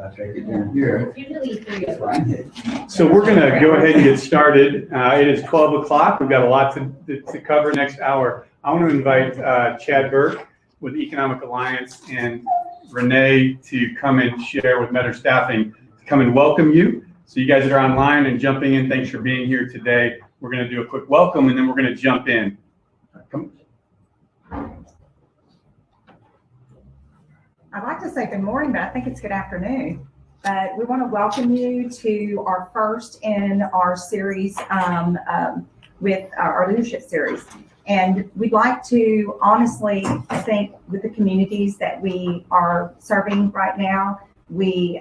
I take it down here. Usually 3 o'clock. So we're going to go ahead and get started. It is 12 o'clock. We've got a lot to cover next hour. I want to invite Chad Burke with Economic Alliance and Renee to come and share with Metter Staffing, to come and welcome you. So you guys that are online and jumping in, thanks for being here today. We're going to do a quick welcome and then we're going to jump in. Come. I'd like to say good morning, but I think it's good afternoon. But we want to welcome you to our first in our series with our leadership series. And we'd like to honestly think with the communities that we are serving right now, the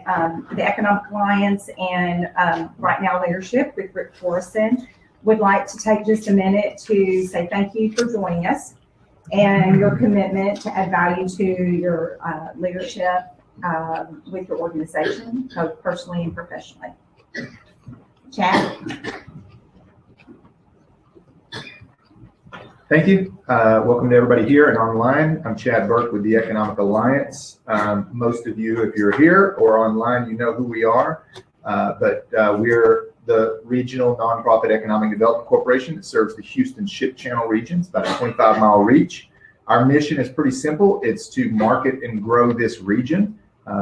Economic Alliance and Right Now Leadership with Rick Forreston would like to take just a minute to say thank you for joining us and your commitment to add value to your leadership with your organization, both personally and professionally. Chad? Thank you. Welcome to everybody here and online. I'm Chad Burke with the Economic Alliance. Most of you, if you're here or online, you know who we are, but we're the regional nonprofit economic development corporation that serves the Houston Ship Channel region. It's about a 25-mile reach. Our mission is pretty simple. It's to market and grow this region.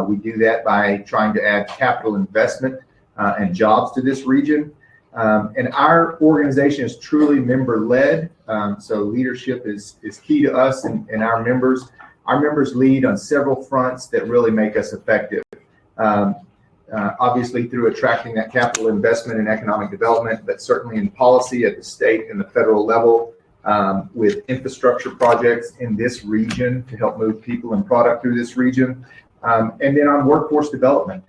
We do that by trying to add capital investment and jobs to this region. And our organization is truly member-led. So leadership is key to us and our members. Our members lead on several fronts that really make us effective. Obviously through attracting that capital investment in economic development, but certainly in policy at the state and the federal level, with infrastructure projects in this region to help move people and product through this region, and then on workforce development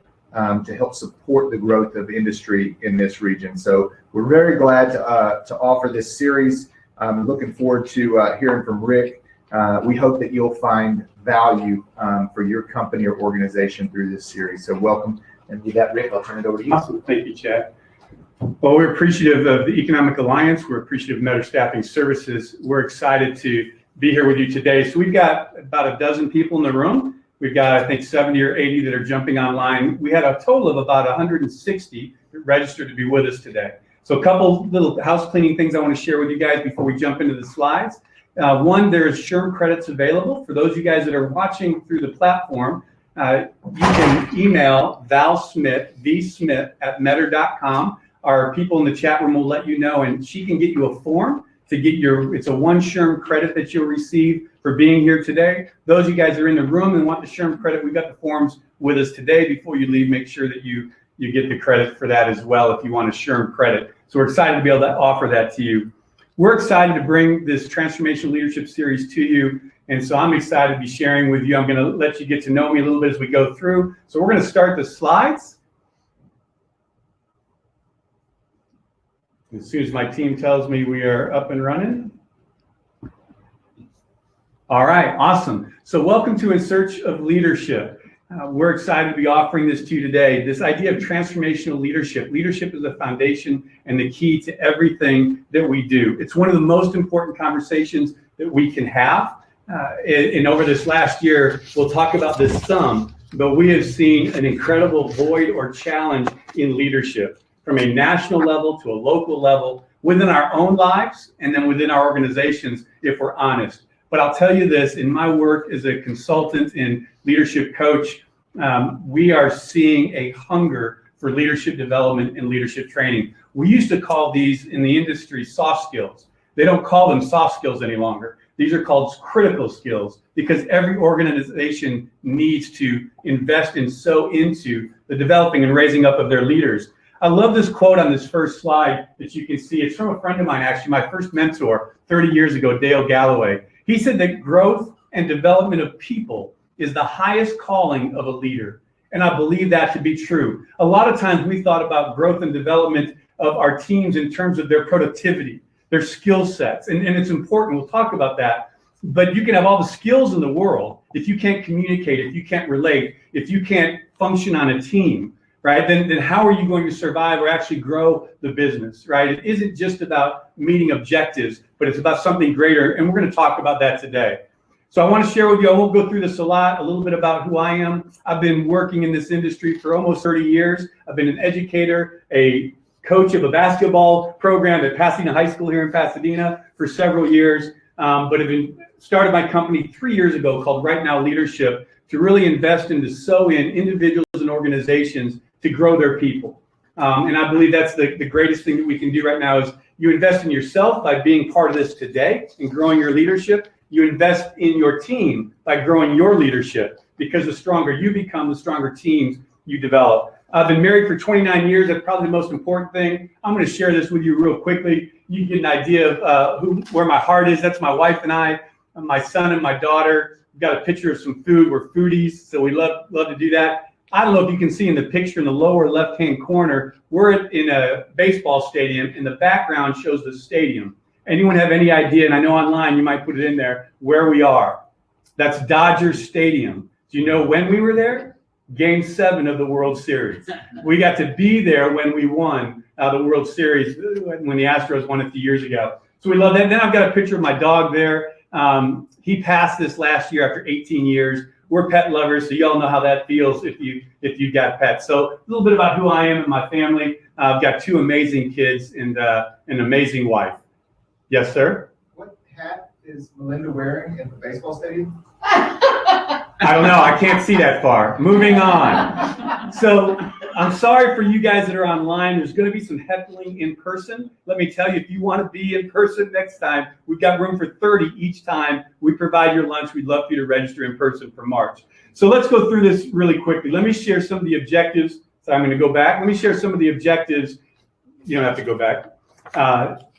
to help support the growth of industry in this region. So we're very glad to offer this series. I'm looking forward to hearing from Rick. We hope that you'll find value for your company or organization through this series. So welcome. And with that, Rick, I'll turn it over to you. Awesome. Thank you, Chad. Well, we're appreciative of the Economic Alliance. We're appreciative of Metter Staffing Services. We're excited to be here with you today. So we've got about a dozen people in the room. We've got, I think, 70 or 80 that are jumping online. We had a total of about 160 registered to be with us today. So a couple little house cleaning things I want to share with you guys before we jump into the slides. One, there's SHRM credits available. For those of you guys that are watching through the platform, you can email Val Smith, vsmith@metter.com. Our people in the chat room will let you know, and she can get you a form to get it's a 1 SHRM credit that you'll receive for being here today. Those of you guys that are in the room and want the SHRM credit, we've got the forms with us today. Before you leave, make sure that you get the credit for that as well if you want a SHRM credit. So we're excited to be able to offer that to you. We're excited to bring this Transformational Leadership Series to you. And so I'm excited to be sharing with you. I'm going to let you get to know me a little bit as we go through. So we're going to start the slides. As soon as my team tells me we are up and running. All right, awesome. So welcome to In Search of Leadership. We're excited to be offering this to you today. This idea of transformational leadership. Leadership is the foundation and the key to everything that we do. It's one of the most important conversations that we can have. And over this last year, we'll talk about this some, but we have seen an incredible void or challenge in leadership from a national level to a local level within our own lives and then within our organizations, if we're honest. But I'll tell you this, in my work as a consultant and leadership coach, we are seeing a hunger for leadership development and leadership training. We used to call these in the industry soft skills. They don't call them soft skills any longer. These are called critical skills because every organization needs to invest in into the developing and raising up of their leaders. I love this quote on this first slide that you can see. It's from a friend of mine, actually, my first mentor 30 years ago, Dale Galloway. He said that growth and development of people is the highest calling of a leader. And I believe that to be true. A lot of times we thought about growth and development of our teams in terms of their productivity, their skill sets. And it's important. We'll talk about that. But you can have all the skills in the world. If you can't communicate, if you can't relate, if you can't function on a team, right, then how are you going to survive or actually grow the business, right? It isn't just about meeting objectives, but it's about something greater. And we're going to talk about that today. So I want to share with you, I won't go through this a little bit about who I am. I've been working in this industry for almost 30 years. I've been an educator, a coach of a basketball program at Pasadena High School here in Pasadena for several years, but have started my company 3 years ago called Right Now Leadership to really invest and to sow in individuals and organizations to grow their people. And I believe that's the greatest thing that we can do right now is you invest in yourself by being part of this today and growing your leadership. You invest in your team by growing your leadership, because the stronger you become, the stronger teams you develop. I've been married for 29 years. That's probably the most important thing. I'm going to share this with you real quickly. You get an idea of where my heart is. That's my wife and I, my son and my daughter. We've got a picture of some food. We're foodies, so we love to do that. I don't know if you can see in the picture in the lower left-hand corner, we're in a baseball stadium, and the background shows the stadium. Anyone have any idea, and I know online you might put it in there, where we are? That's Dodger Stadium. Do you know when we were there? Game 7 of the World Series. We got to be there when we won the World Series, when the Astros won a few years ago. So we love that. Then I've got a picture of my dog there. He passed this last year after 18 years. We're pet lovers, so you all know how that feels if you got pets. So a little bit about who I am and my family. I've got 2 amazing kids and an amazing wife. Yes, sir? What hat is Melinda wearing in the baseball stadium? I don't know. I can't see that far. Moving on. So I'm sorry for you guys that are online. There's going to be some heckling in person. Let me tell you, if you want to be in person next time, we've got room for 30 each time. We provide your lunch. We'd love for you to register in person for March. So let's go through this really quickly. Let me share some of the objectives. So I'm going to go back. Let me share some of the objectives. You don't have to go back.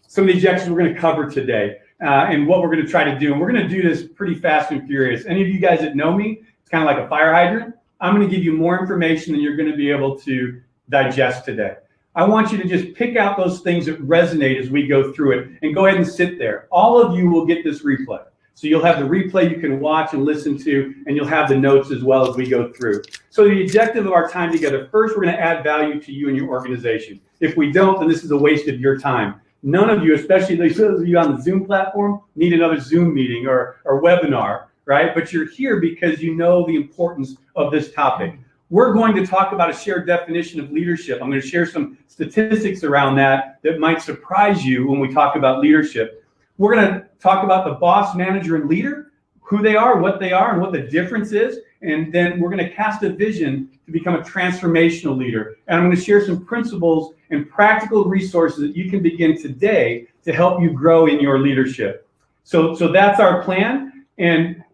Some of the objectives we're going to cover today. And what we're going to try to do. And we're going to do this pretty fast and furious. Any of you guys that know me, it's kind of like a fire hydrant. I'm going to give you more information than you're going to be able to digest today. I want you to just pick out those things that resonate as we go through it and go ahead and sit there. All of you will get this replay. So you'll have the replay you can watch and listen to, and you'll have the notes as well as we go through. So the objective of our time together, first, we're going to add value to you and your organization. If we don't, then this is a waste of your time. None of you, especially those of you on the Zoom platform, need another Zoom meeting or webinar, right? But you're here because you know the importance of this topic. We're going to talk about a shared definition of leadership. I'm going to share some statistics around that might surprise you when we talk about leadership. We're going to talk about the boss, manager, and leader, who they are, what they are, and what the difference is. And then we're going to cast a vision to become a transformational leader. And I'm going to share some principles and practical resources that you can begin today to help you grow in your leadership. So that's our plan. And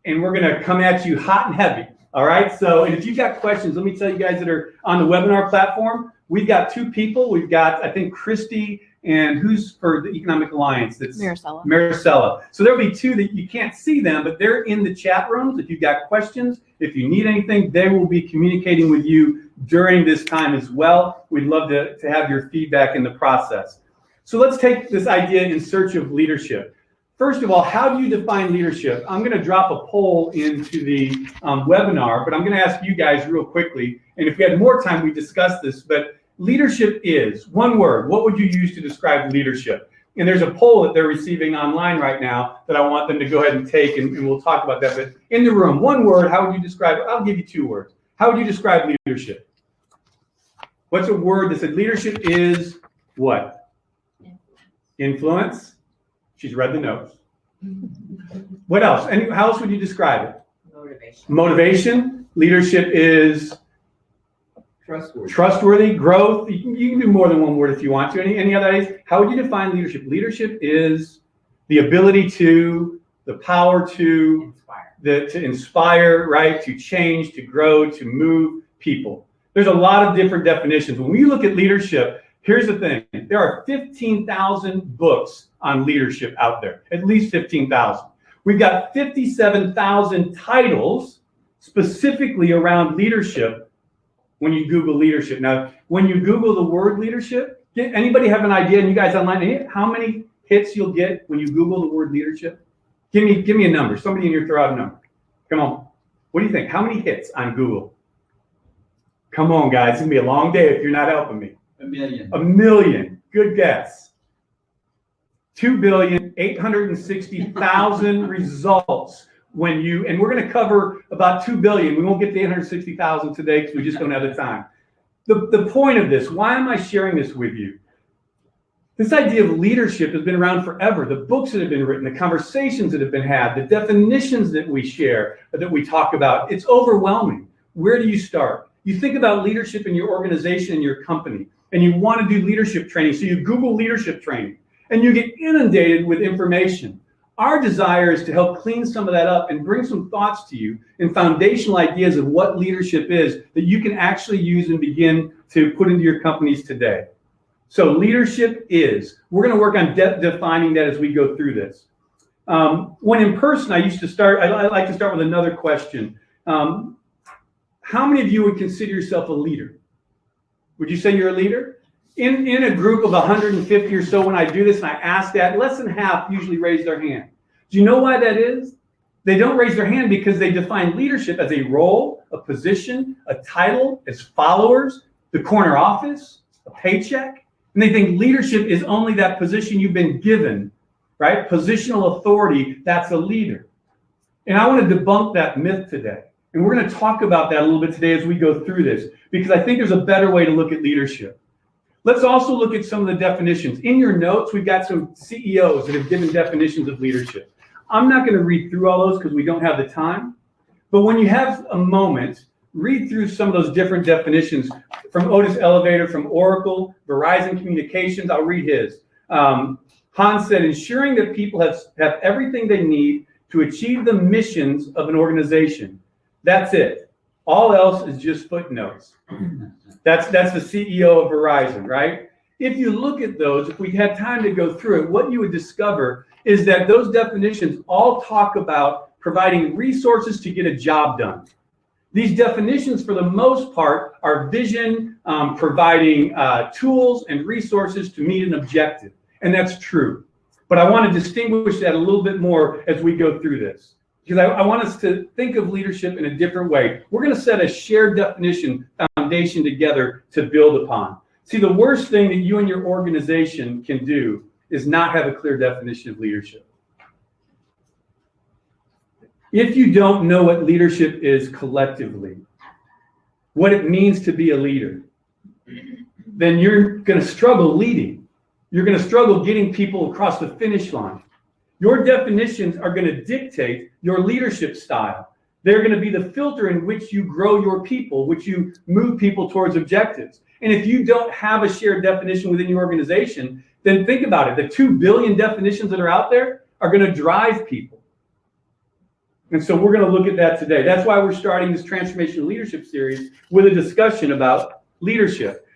we're going to come at you hot and heavy. All right. So if you've got questions, let me tell you guys that are on the webinar platform, we've got 2 people. We've got, I think, Christy and who's for the Economic Alliance? That's Maricela. So there'll be 2 that you can't see them, but they're in the chat rooms. If you've got questions, if you need anything, they will be communicating with you during this time as well. We'd love to have your feedback in the process. So let's take this idea in search of leadership. First of all, how do you define leadership? I'm going to drop a poll into the webinar, but I'm going to ask you guys real quickly. And if we had more time, we'd discuss this. But leadership is, one word, what would you use to describe leadership? And there's a poll that they're receiving online right now that I want them to go ahead and take, and we'll talk about that. But in the room, one word, how would you describe it? I'll give you 2 words. How would you describe leadership? What's a word that said leadership is what? Influence. She's read the notes. What else? How else would you describe it? Motivation. Leadership is trustworthy. Growth. You can do more than one word if you want to. Any other ideas? How would you define leadership? Leadership is the ability to, the power to inspire, right? To change, to grow, to move people. There's a lot of different definitions. When we look at leadership, here's the thing. There are 15,000 books on leadership out there, at least 15,000. We've got 57,000 titles specifically around leadership when you Google leadership. Now, when you Google the word leadership, anybody have an idea, and you guys online, how many hits you'll get when you Google the word leadership? Give me a number. Somebody in here throw out a number. Come on. What do you think? How many hits on Google? Come on, guys. It's going to be a long day if you're not helping me. 1 million. 1 million. Good guess. 2,860,000 results. and we're going to cover about 2 billion. We won't get to 860,000 today because we just don't have the time. The point of this, why am I sharing this with you? This idea of leadership has been around forever. The books that have been written, the conversations that have been had, the definitions that we share, that we talk about, it's overwhelming. Where do you start? You think about leadership in your organization, in your company, and you want to do leadership training. So you Google leadership training and you get inundated with information. Our desire is to help clean some of that up and bring some thoughts to you and foundational ideas of what leadership is that you can actually use and begin to put into your companies today. So leadership is, we're going to work on defining that as we go through this. When in person, I like to start with another question. How many of you would consider yourself a leader? Would you say you're a leader? In a group of 150 or so, when I do this and I ask that, less than half usually raise their hand. Do you know why that is? They don't raise their hand because they define leadership as a role, a position, a title, as followers, the corner office, a paycheck. And they think leadership is only that position you've been given, right? Positional authority, that's a leader. And I want to debunk that myth today. And we're going to talk about that a little bit today as we go through this, because I think there's a better way to look at leadership. Let's also look at some of the definitions. In your notes, we've got some CEOs that have given definitions of leadership. I'm not going to read through all those because we don't have the time. But when you have a moment, read through some of those different definitions from Otis Elevator, from Oracle, Verizon Communications. I'll read his. Hans said, ensuring that people have everything they need to achieve the missions of an organization. That's it. All else is just footnotes. That's the CEO of Verizon, right? If you look at those, if we had time to go through it, what you would discover is that those definitions all talk about providing resources to get a job done. These definitions, for the most part, are vision, providing tools and resources to meet an objective. And that's true. But I want to distinguish that a little bit more as we go through this, because I want us to think of leadership in a different way. We're going to set a shared definition foundation together to build upon. See, the worst thing that you and your organization can do is not have a clear definition of leadership. If you don't know what leadership is collectively, what it means to be a leader, then you're going to struggle leading. You're going to struggle getting people across the finish line. Your definitions are going to dictate your leadership style. They're going to be the filter in which you grow your people, which you move people towards objectives. And if you don't have a shared definition within your organization, then think about it. The 2 billion definitions that are out there are going to drive people. And so we're going to look at that today. That's why we're starting this Transformational Leadership series with a discussion about leadership.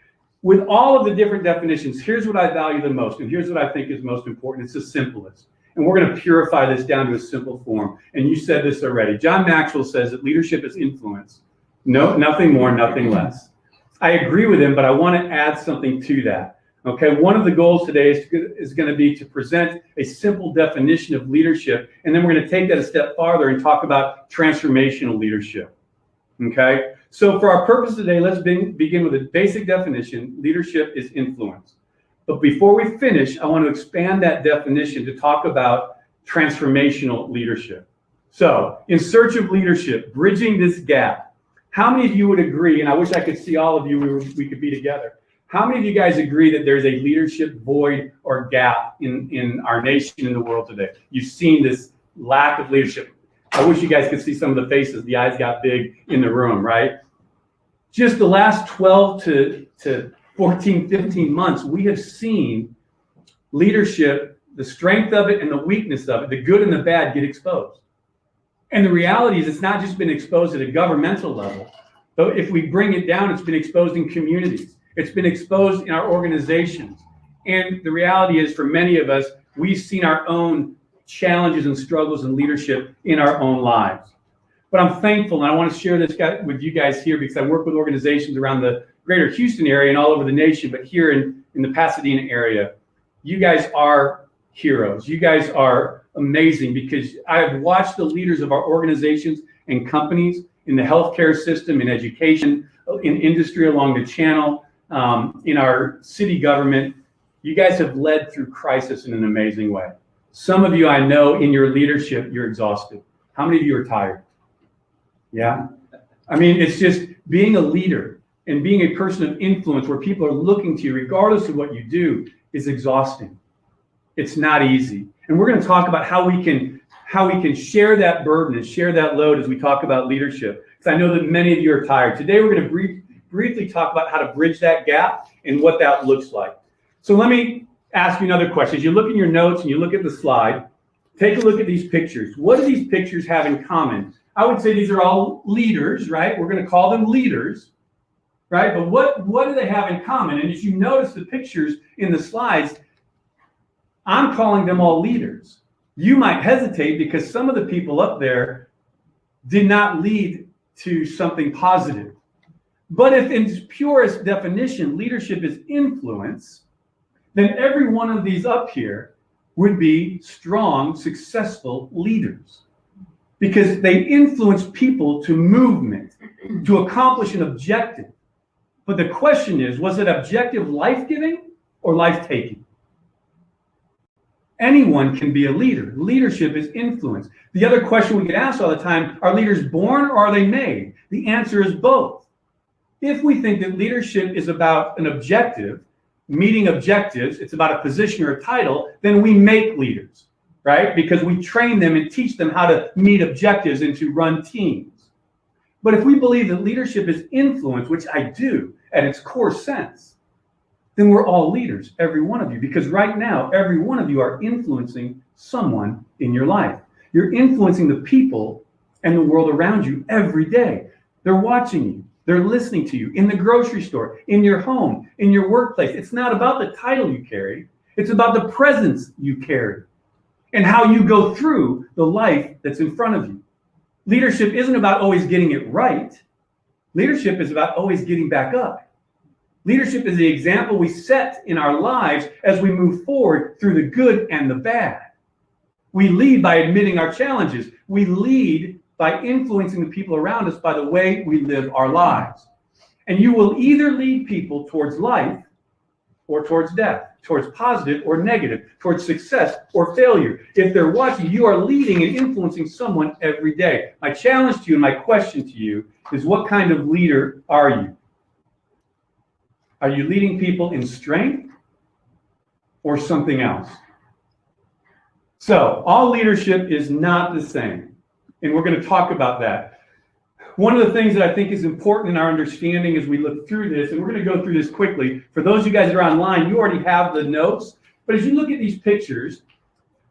With all of the different definitions, here's what I value the most, and here's what I think is most important. It's the simplest. And we're going to purify this down to a simple form. And you said this already. John Maxwell says that leadership is influence. No, nothing more, nothing less. I agree with him, but I want to add something to that. Okay, one of the goals today is going to be to present a simple definition of leadership, and then we're going to take that a step farther and talk about transformational leadership. Okay, so for our purpose today, let's begin with a basic definition. Leadership is influence. But before we finish, I want to expand that definition to talk about transformational leadership. So, in search of leadership, bridging this gap, how many of you would agree, and I wish I could see all of you, we could be together. How many of you guys agree that there's a leadership void or gap in our nation, in the world today? You've seen this lack of leadership. I wish you guys could see some of the faces. The eyes got big in the room, right? Just the last 12 to 14, 15 months, we have seen leadership, the strength of it and the weakness of it, the good and the bad, get exposed. And the reality is it's not just been exposed at a governmental level, but if we bring it down, it's been exposed in communities. It's been exposed in our organizations. And the reality is, for many of us, we've seen our own challenges and struggles in leadership in our own lives. But I'm thankful, and I want to share this with you guys here because I work with organizations around the greater Houston area and all over the nation, but here in the Pasadena area, you guys are heroes. You guys are amazing because I have watched the leaders of our organizations and companies in the healthcare system, in education, in industry along the channel, in our city government. You guys have led through crisis in an amazing way. Some of you, I know, in your leadership, you're exhausted. How many of you are tired? Yeah. I mean, it's just being a leader and being a person of influence where people are looking to you, regardless of what you do, is exhausting. It's not easy. And we're going to talk about how we can share that burden and share that load as we talk about leadership. Because I know that many of you are tired. Today, we're going to briefly talk about how to bridge that gap and what that looks like. So let me ask you another question. As you look in your notes and you look at the slide, take a look at these pictures. What do these pictures have in common? I would say these are all leaders, right? We're going to call them leaders, right? But what do they have in common? And as you notice the pictures in the slides, I'm calling them all leaders. You might hesitate because some of the people up there did not lead to something positive. But if in its purest definition, leadership is influence, then every one of these up here would be strong, successful leaders because they influence people to movement, to accomplish an objective. But the question is, was it objective life-giving or life-taking? Anyone can be a leader. Leadership is influence. The other question we get asked all the time, are leaders born or are they made? The answer is both. If we think that leadership is about an objective, meeting objectives, it's about a position or a title, then we make leaders, right? Because we train them and teach them how to meet objectives and to run teams. But if we believe that leadership is influence, which I do at its core sense, then we're all leaders, every one of you, because right now, every one of you are influencing someone in your life. You're influencing the people and the world around you every day. They're watching you. They're listening to you in the grocery store, in your home, in your workplace. It's not about the title you carry. It's about the presence you carry and how you go through the life that's in front of you. Leadership isn't about always getting it right. Leadership is about always getting back up. Leadership is the example we set in our lives as we move forward through the good and the bad. We lead by admitting our challenges. We lead by influencing the people around us by the way we live our lives. And you will either lead people towards life or towards death, towards positive or negative, towards success or failure. If they're watching, you are leading and influencing someone every day. My challenge to you and my question to you is, what kind of leader are you? Are you leading people in strength or something else? So all leadership is not the same. And we're going to talk about that. One of the things that I think is important in our understanding as we look through this, and we're going to go through this quickly. For those of you guys that are online, you already have the notes. But as you look at these pictures,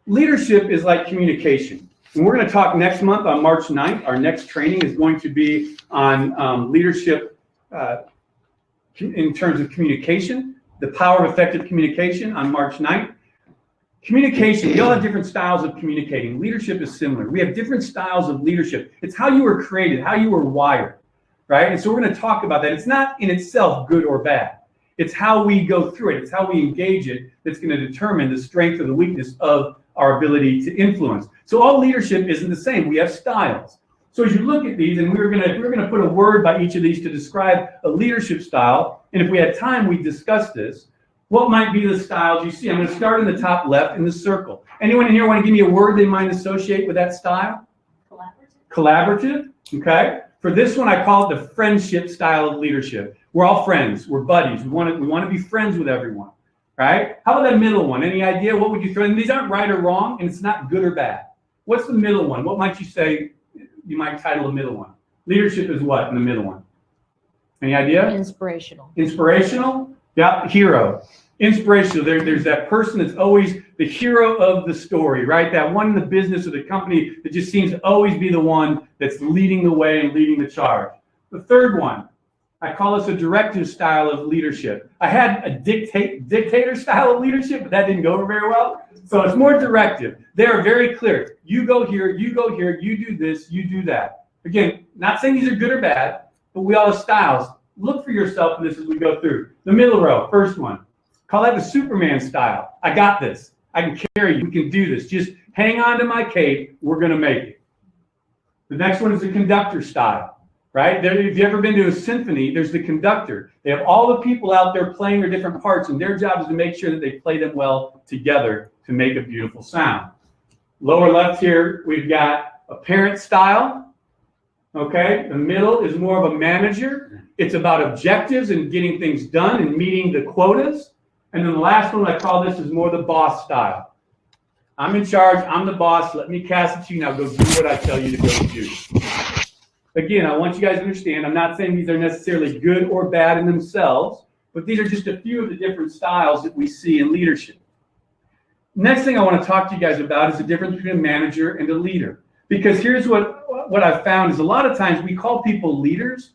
leadership is like communication. And we're going to talk next month on March 9th. Our next training is going to be on leadership in terms of communication, the power of effective communication on March 9th. Communication, we all have different styles of communicating. Leadership is similar. We have different styles of leadership. It's how you were created, how you were wired, right? And so we're going to talk about that. It's not in itself good or bad. It's how we go through it. It's how we engage it that's going to determine the strength or the weakness of our ability to influence. So all leadership isn't the same. We have styles. So as you look at these, and we're going to put a word by each of these to describe a leadership style. And if we had time, we'd discuss this. What might be the styles you see? I'm going to start in the top left in the circle. Anyone in here want to give me a word they might associate with that style? Collaborative. Okay. For this one, I call it the friendship style of leadership. We're all friends. We're buddies. We want to be friends with everyone. Right? How about that middle one? Any idea? What would you throw? And these aren't right or wrong, and it's not good or bad. What's the middle one? What might you say you might title the middle one? Leadership is what in the middle one? Any idea? Inspirational. Inspirational? Yeah, hero. Inspirational. There's that person that's always the hero of the story, right? That one in the business or the company that just seems to always be the one that's leading the way and leading the charge. The third one, I call this a directive style of leadership. I had a dictator style of leadership, but that didn't go over very well. So it's more directive. They're very clear. You go here, you do this, you do that. Again, not saying these are good or bad, but we all have styles. Look for yourself in this as we go through. The middle row, first one. Call that the Superman style. I got this. I can carry you. We can do this. Just hang on to my cape. We're going to make it. The next one is the conductor style, right? If you've ever been to a symphony, there's the conductor. They have all the people out there playing their different parts, and their job is to make sure that they play them well together to make a beautiful sound. Lower left here, we've got a parent style. Okay, the middle is more of a manager. It's about objectives and getting things done and meeting the quotas. And then the last one I call this is more the boss style. I'm in charge, I'm the boss, let me cast it to you, now go do what I tell you to go do. Again, I want you guys to understand, I'm not saying these are necessarily good or bad in themselves, but these are just a few of the different styles that we see in leadership. Next thing I want to talk to you guys about is the difference between a manager and a leader. Because here's what I've found is a lot of times we call people leaders,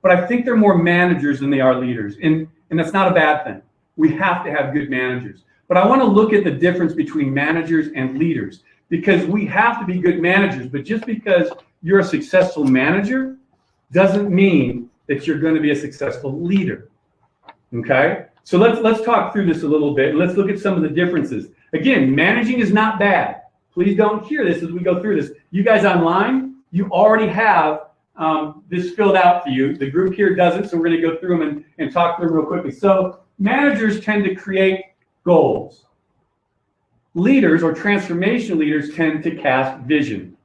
but I think they're more managers than they are leaders. And that's not a bad thing. We have to have good managers. But I want to look at the difference between managers and leaders, because we have to be good managers. But just because you're a successful manager doesn't mean that you're going to be a successful leader. Okay? So let's talk through this a little bit, and let's look at some of the differences. Again, managing is not bad. Please don't hear this as we go through this. You guys online, you already have this filled out for you. The group here doesn't, so we're going to go through them and talk through them real quickly. So managers tend to create goals. Leaders or transformational leaders tend to cast vision.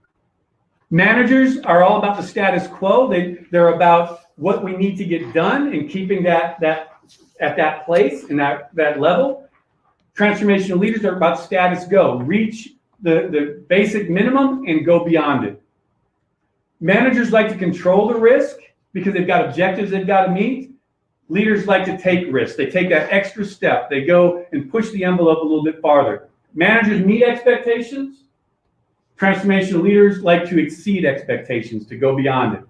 Managers are all about the status quo. They're about what we need to get done and keeping that at that place and that level. Transformational leaders are about status go. Reach the basic minimum and go beyond it. Managers like to control the risk because they've got objectives they've got to meet. Leaders like to take risks. They take that extra step. They go and push the envelope a little bit farther. Managers meet expectations. Transformational leaders like to exceed expectations, to go beyond it.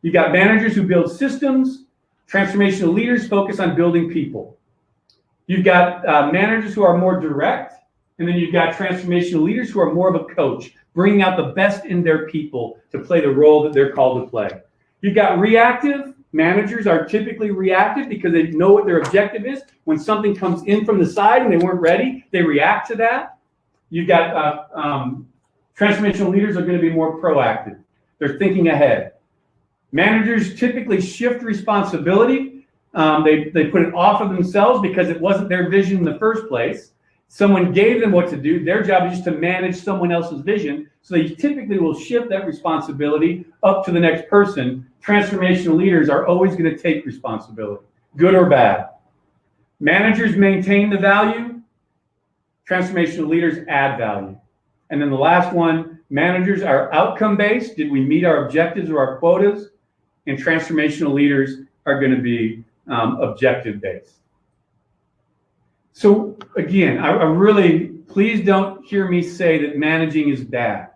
You've got managers who build systems. Transformational leaders focus on building people. You've got managers who are more direct. And then you've got transformational leaders who are more of a coach, bringing out the best in their people to play the role that they're called to play. You've got reactive. Managers are typically reactive because they know what their objective is. When something comes in from the side and they weren't ready, they react to that. You've got transformational leaders are going to be more proactive. They're thinking ahead. Managers typically shift responsibility. They put it off of themselves because it wasn't their vision in the first place. Someone gave them what to do. Their job is just to manage someone else's vision. So they typically will shift that responsibility up to the next person. Transformational leaders are always going to take responsibility, good or bad. Managers maintain the value. Transformational leaders add value. And then the last one, managers are outcome-based. Did we meet our objectives or our quotas? And transformational leaders are going to be objective-based. So again, I really, please don't hear me say that managing is bad.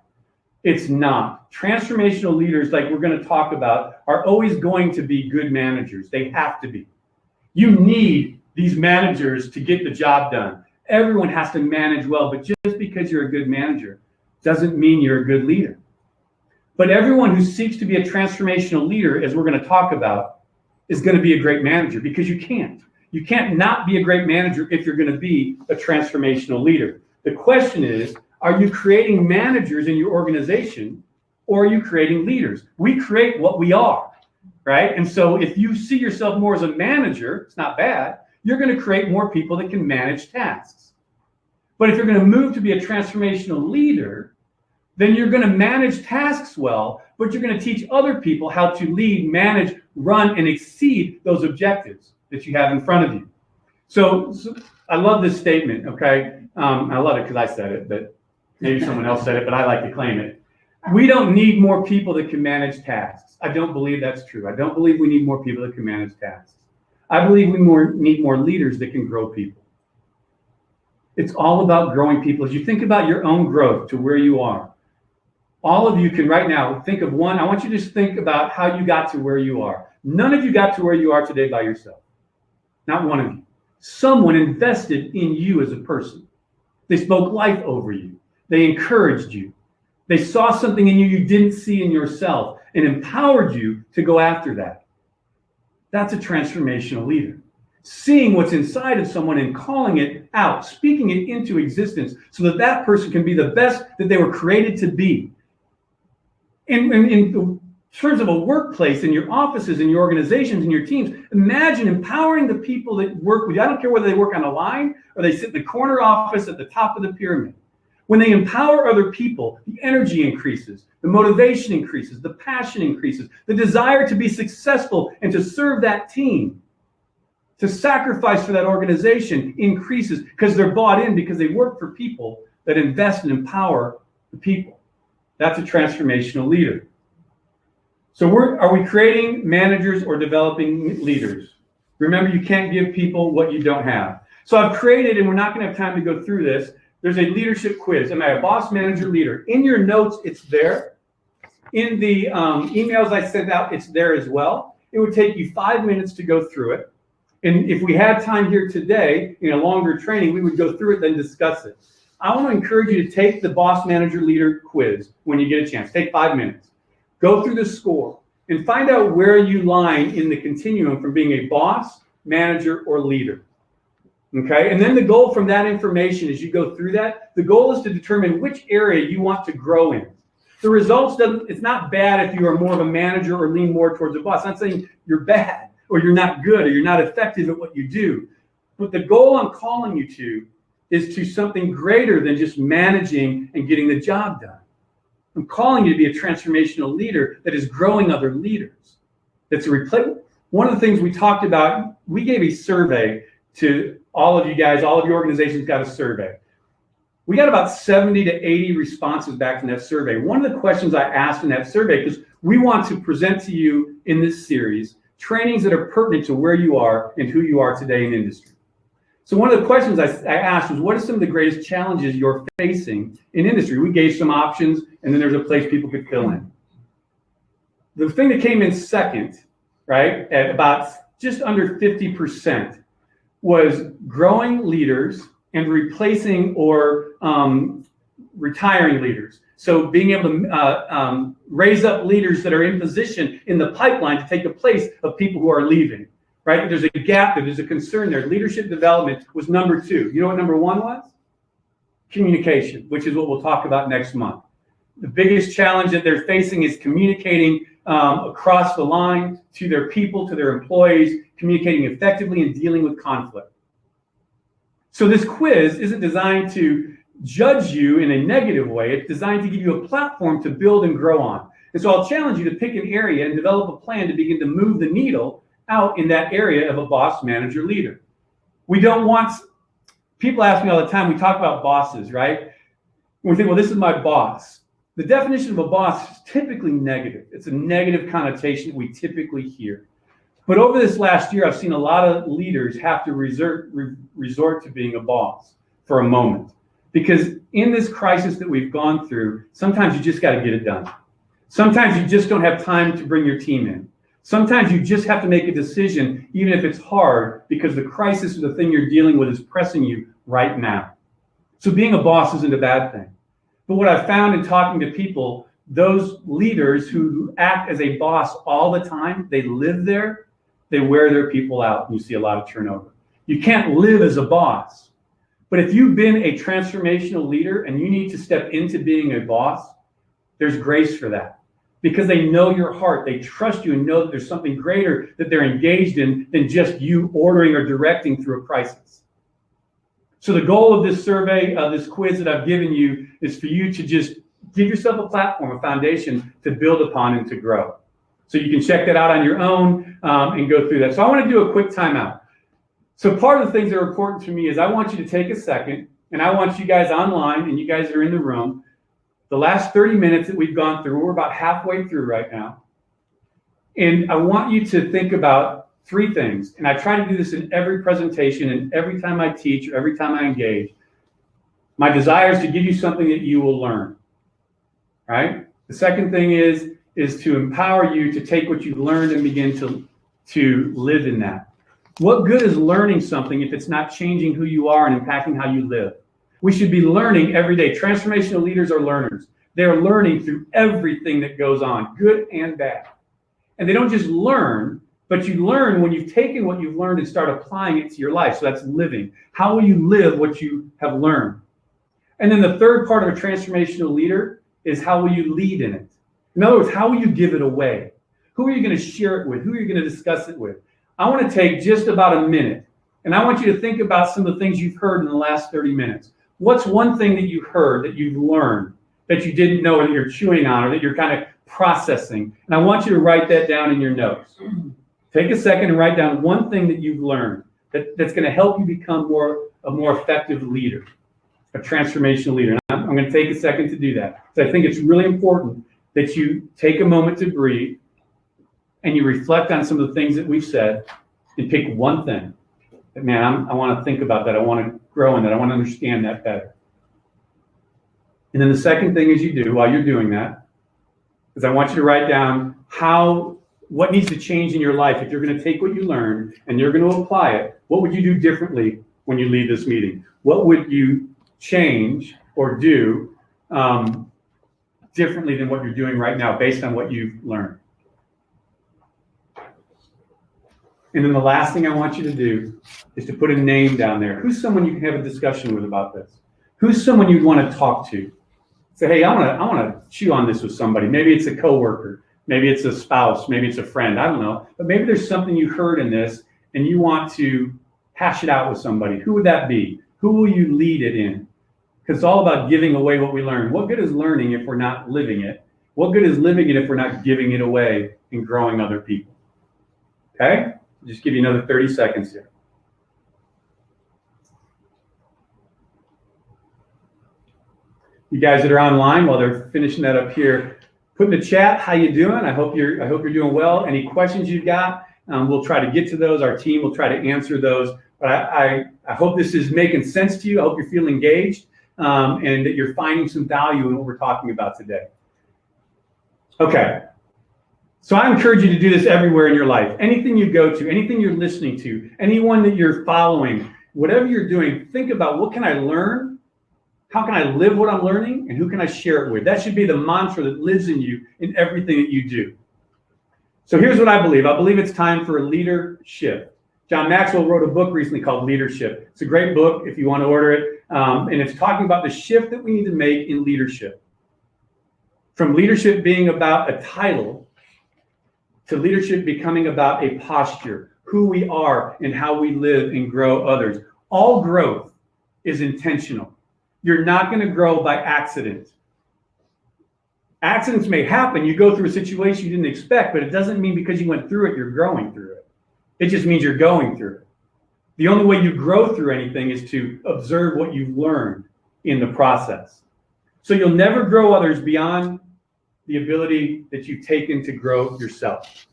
It's not. Transformational leaders, like we're going to talk about, are always going to be good managers. They have to be. You need these managers to get the job done. Everyone has to manage well, but just because you're a good manager doesn't mean you're a good leader. But everyone who seeks to be a transformational leader, as we're going to talk about, is going to be a great manager, because you can't. You can't not be a great manager if you're going to be a transformational leader. The question is, are you creating managers in your organization, or are you creating leaders? We create what we are, right? And so if you see yourself more as a manager, it's not bad. You're going to create more people that can manage tasks. But if you're going to move to be a transformational leader, then you're going to manage tasks well, but you're going to teach other people how to lead, manage, run, and exceed those objectives that you have in front of you. So I love this statement, okay? I love it because I said it, but maybe someone else said it, but I like to claim it. We don't need more people that can manage tasks. I don't believe that's true. I don't believe we need more people that can manage tasks. I believe we need more leaders that can grow people. It's all about growing people. As you think about your own growth to where you are, all of you can right now think of one. I want you to just think about how you got to where you are. None of you got to where you are today by yourself. Not one of you. Someone invested in you as a person. They spoke life over you. They encouraged you. They saw something in you you didn't see in yourself and empowered you to go after that. That's a transformational leader. Seeing what's inside of someone and calling it out, speaking it into existence so that that person can be the best that they were created to be. In terms of a workplace, in your offices, in your organizations, in your teams, imagine empowering the people that work with you. I don't care whether they work on a line or they sit in the corner office at the top of the pyramid. When they empower other people, the energy increases, the motivation increases, the passion increases, the desire to be successful and to serve that team, to sacrifice for that organization increases because they're bought in, because they work for people that invest and empower the people. That's a transformational leader. So are we creating managers or developing leaders? Remember, you can't give people what you don't have. So I've created, and we're not going to have time to go through this, there's a leadership quiz. Am I a boss, manager, leader? In your notes, it's there. In the emails I sent out, it's there as well. It would take you 5 minutes to go through it. And if we had time here today, in a longer training, we would go through it, then discuss it. I want to encourage you to take the boss, manager, leader quiz when you get a chance. Take 5 minutes. Go through the score and find out where you line in the continuum from being a boss, manager, or leader. Okay, and then the goal from that information as you go through that, the goal is to determine which area you want to grow in. The results it's not bad if you are more of a manager or lean more towards a boss. I'm not saying you're bad or you're not good or you're not effective at what you do. But the goal I'm calling you to is to something greater than just managing and getting the job done. I'm calling you to be a transformational leader that is growing other leaders. That's one of the things we talked about, we gave a survey to all of you guys, all of your organizations got a survey. We got about 70 to 80 responses back from that survey. One of the questions I asked in that survey, because we want to present to you in this series, trainings that are pertinent to where you are and who you are today in industry. So one of the questions I asked was, what are some of the greatest challenges you're facing in industry? We gave some options, and then there's a place people could fill in. The thing that came in second, right, at about just under 50%, was growing leaders and replacing or retiring leaders. So being able to raise up leaders that are in position in the pipeline to take the place of people who are leaving, right? There's a gap there, there's a concern there. Leadership development was number 2. You know what number 1 was? Communication, which is what we'll talk about next month. The biggest challenge that they're facing is communicating across the line to their people, to their employees, communicating effectively and dealing with conflict. So this quiz isn't designed to judge you in a negative way. It's designed to give you a platform to build and grow on. And so I'll challenge you to pick an area and develop a plan to begin to move the needle out in that area of a boss, manager, leader. We don't want, people ask me all the time, we talk about bosses, right? We think, well, this is my boss. The definition of a boss is typically negative. It's a negative connotation that we typically hear. But over this last year, I've seen a lot of leaders have to resort to being a boss for a moment. Because in this crisis that we've gone through, sometimes you just got to get it done. Sometimes you just don't have time to bring your team in. Sometimes you just have to make a decision, even if it's hard, because the crisis or the thing you're dealing with is pressing you right now. So being a boss isn't a bad thing. But what I've found in talking to people, those leaders who act as a boss all the time, they live there, they wear their people out, and you see a lot of turnover. You can't live as a boss. But if you've been a transformational leader and you need to step into being a boss, there's grace for that. Because they know your heart, they trust you and know that there's something greater that they're engaged in than just you ordering or directing through a crisis. So the goal of this survey, this quiz that I've given you, is for you to just give yourself a platform, a foundation to build upon and to grow. So you can check that out on your own and go through that. So I want to do a quick timeout. So part of the things that are important to me is I want you to take a second, and I want you guys online and you guys that are in the room, the last 30 minutes that we've gone through, we're about halfway through right now. And I want you to think about 3 things. And I try to do this in every presentation and every time I teach or every time I engage. My desire is to give you something that you will learn, right? The second thing is to empower you to take what you've learned and begin to live in that. What good is learning something if it's not changing who you are and impacting how you live? We should be learning every day. Transformational leaders are learners. They're learning through everything that goes on, good and bad. And they don't just learn, but you learn when you've taken what you've learned and start applying it to your life. So that's living. How will you live what you have learned? And then the third part of a transformational leader is how will you lead in it? In other words, how will you give it away? Who are you going to share it with? Who are you going to discuss it with? I want to take just about a minute, and I want you to think about some of the things you've heard in the last 30 minutes. What's one thing that you heard, that you've learned, that you didn't know, that you're chewing on, or that you're kind of processing? And I want you to write that down in your notes. Take a second and write down one thing that you've learned that's going to help you become a more effective leader, a transformational leader. And I'm going to take a second to do that. So I think it's really important that you take a moment to breathe and you reflect on some of the things that we've said and pick one thing. That, man, I want to think about that. I want to grow in that. I want to understand that better. And then the second thing is you do while you're doing that is I want you to write down what needs to change in your life. If you're going to take what you learned and you're going to apply it, what would you do differently when you leave this meeting? What would you change or do differently than what you're doing right now based on what you've learned? And then the last thing I want you to do is to put a name down there. Who's someone you can have a discussion with about this? Who's someone you'd want to talk to? Say, hey, I want to chew on this with somebody. Maybe it's a coworker. Maybe it's a spouse. Maybe it's a friend. I don't know. But maybe there's something you heard in this and you want to hash it out with somebody. Who would that be? Who will you lead it in? Because it's all about giving away what we learn. What good is learning if we're not living it? What good is living it if we're not giving it away and growing other people? Okay? I'll just give you another 30 seconds here. You guys that are online, while they're finishing that up here, put in the chat how you doing. I hope you're doing well. Any questions you've got, we'll try to get to those. Our team will try to answer those. But I hope this is making sense to you. I hope you feel engaged and that you're finding some value in what we're talking about today. Okay. So I encourage you to do this everywhere in your life. Anything you go to, anything you're listening to, anyone that you're following, whatever you're doing, think about what can I learn? How can I live what I'm learning? And who can I share it with? That should be the mantra that lives in you in everything that you do. So here's what I believe. I believe it's time for a leadership. John Maxwell wrote a book recently called Leadership. It's a great book if you want to order it. And it's talking about the shift that we need to make in leadership. From leadership being about a title to leadership becoming about a posture, who we are and how we live and grow others. All growth is intentional. You're not going to grow by accident. Accidents may happen. You go through a situation you didn't expect, but it doesn't mean because you went through it, you're growing through it. It just means you're going through it. The only way you grow through anything is to observe what you've learned in the process. So you'll never grow others beyond the ability that you've taken to grow yourself.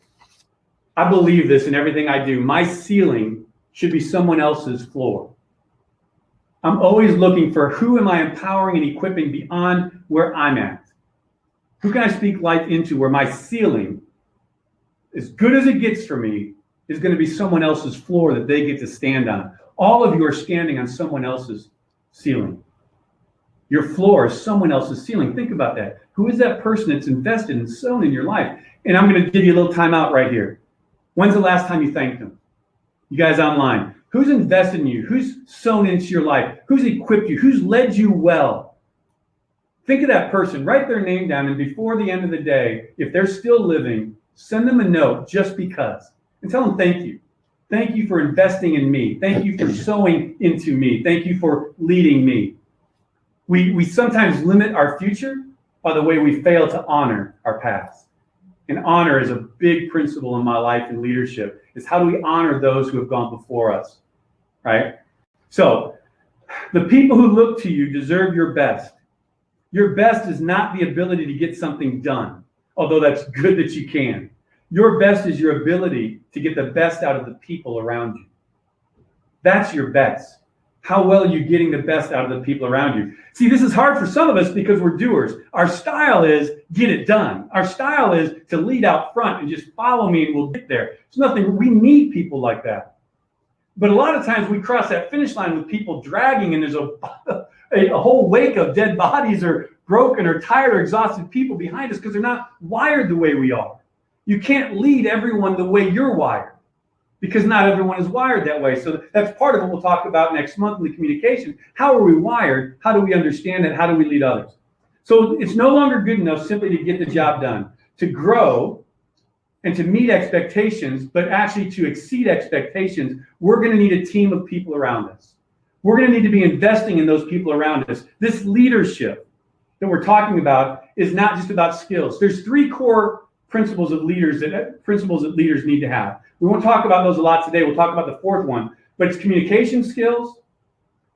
I believe this in everything I do. My ceiling should be someone else's floor. I'm always looking for who am I empowering and equipping beyond where I'm at? Who can I speak life into where my ceiling, as good as it gets for me, is going to be someone else's floor that they get to stand on. All of you are standing on someone else's ceiling. Your floor is someone else's ceiling. Think about that. Who is that person that's invested and sown in your life? And I'm going to give you a little time out right here. When's the last time you thanked them? You guys online. Who's invested in you? Who's sown into your life? Who's equipped you? Who's led you well? Think of that person. Write their name down. And before the end of the day, if they're still living, send them a note just because. And tell them thank you. Thank you for investing in me. Thank you for sowing into me. Thank you for leading me. We sometimes limit our future by the way we fail to honor our past. And honor is a big principle in my life in leadership. Is how do we honor those who have gone before us, right? So the people who look to you deserve your best. Your best is not the ability to get something done, although that's good that you can. Your best is your ability to get the best out of the people around you. That's your best. How well are you getting the best out of the people around you? See, this is hard for some of us because we're doers. Our style is get it done. Our style is to lead out front and just follow me and we'll get there. It's nothing. We need people like that. But a lot of times we cross that finish line with people dragging and there's a whole wake of dead bodies or broken or tired or exhausted people behind us because they're not wired the way we are. You can't lead everyone the way you're wired, because not everyone is wired that way. So that's part of what we'll talk about next month in the communication. How are we wired? How do we understand it? How do we lead others? So it's no longer good enough simply to get the job done. To grow and to meet expectations, but actually to exceed expectations, we're going to need a team of people around us. We're going to need to be investing in those people around us. This leadership that we're talking about is not just about skills. There's 3 core principles that leaders need to have. We won't talk about those a lot today. We'll talk about the 4th one, but it's communication skills,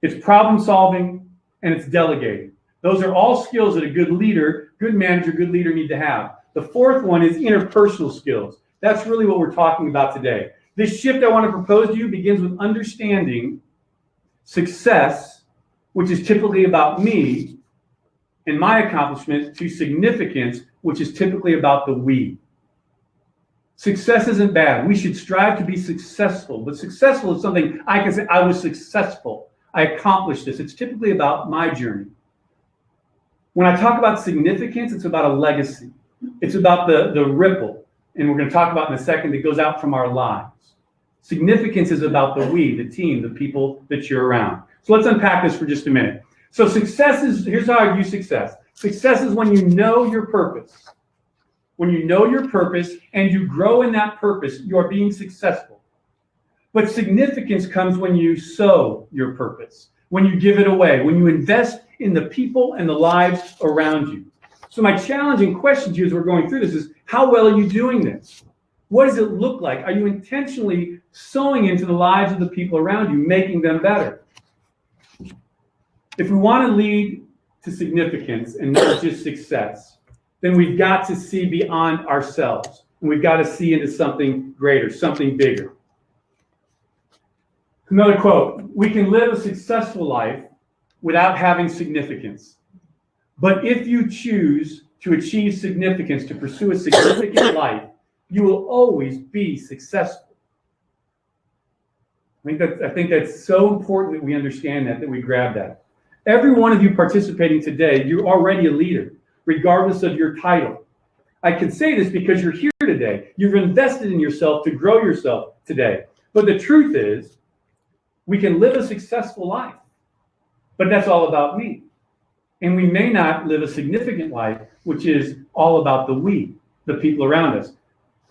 it's problem solving, and it's delegating. Those are all skills that a good leader, good manager, good leader need to have. The 4th one is interpersonal skills. That's really what we're talking about today. This shift I want to propose to you begins with understanding success, which is typically about me and my accomplishments, to significance, which is typically about the we. Success isn't bad. We should strive to be successful, but successful is something I can say, I was successful. I accomplished this. It's typically about my journey. When I talk about significance, it's about a legacy. It's about the ripple, and we're going to talk about in a second, that goes out from our lives. Significance is about the we, the team, the people that you're around. So let's unpack this for just a minute. So success is, here's how I view success. Success is when you know your purpose. When you know your purpose and you grow in that purpose, you are being successful. But significance comes when you sow your purpose, when you give it away, when you invest in the people and the lives around you. So my challenging question to you as we're going through this is, how well are you doing this? What does it look like? Are you intentionally sowing into the lives of the people around you, making them better? If we want to lead to significance and not just success, then we've got to see beyond ourselves. And we've got to see into something greater, something bigger. Another quote, we can live a successful life without having significance. But if you choose to achieve significance, to pursue a significant life, you will always be successful. I think that's so important that we understand that we grab that. Every one of you participating today, you're already a leader, regardless of your title. I can say this because you're here today. You've invested in yourself to grow yourself today. But the truth is, we can live a successful life, but that's all about me. And we may not live a significant life, which is all about the we, the people around us.